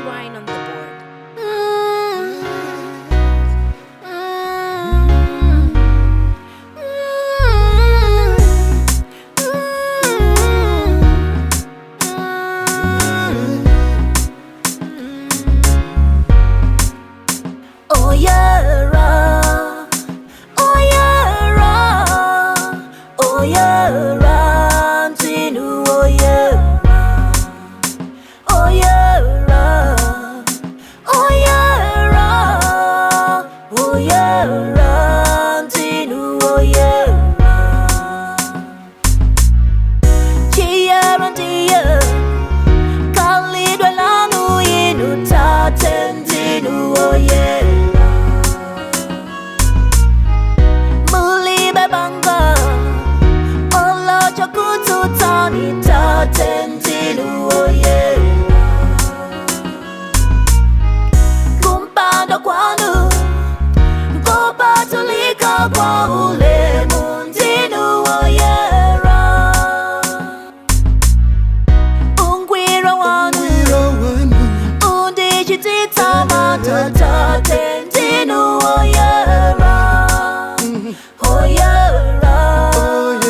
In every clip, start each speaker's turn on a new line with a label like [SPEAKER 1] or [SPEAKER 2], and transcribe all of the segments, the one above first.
[SPEAKER 1] Rewind on the board.
[SPEAKER 2] Oh yeah, oh yeah, oh yeah, Tinu, oh yeah, oh yeah, oh yeah, oh yeah, Tinu, oh yeah, Chia Randia, Kali Dwelanu Inu Taten Tinu, oh yeah. Tentinu, oh yeah. Kumpando kwanu, kopatulika kwa ule muntinu, oh yeah. Ungwira wanu, undijitita matata tentinu, oh yeah. Oh yeah, oh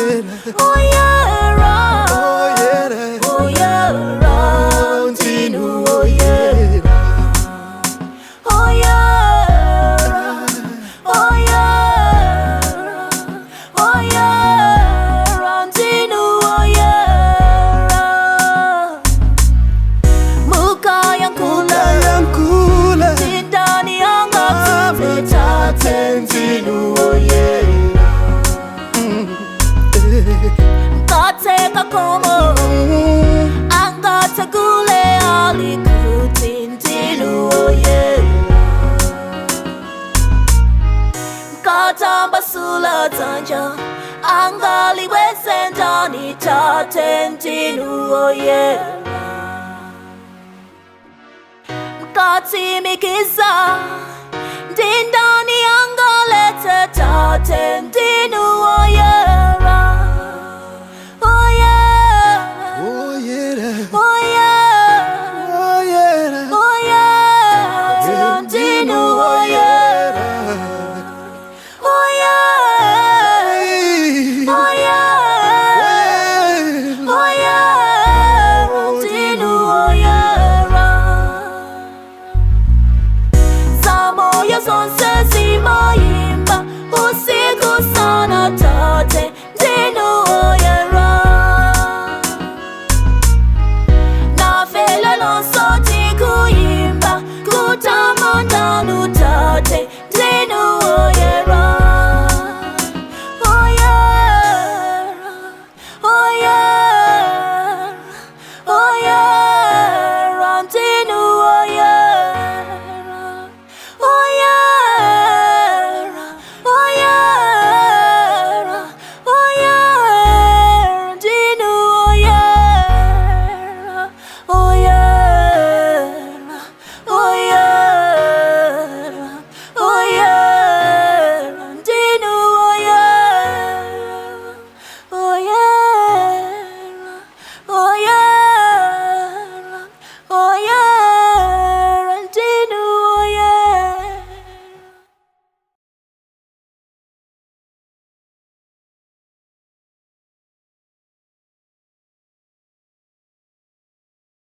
[SPEAKER 2] yeah. Tentinu, oh yeah. Kateka como angata gule aliku tintinu, oh yeah. Katamba sula tanja angali wesendani ta tentinu, oh yeah. Kati mikisa Dindani angalete ta tentinu.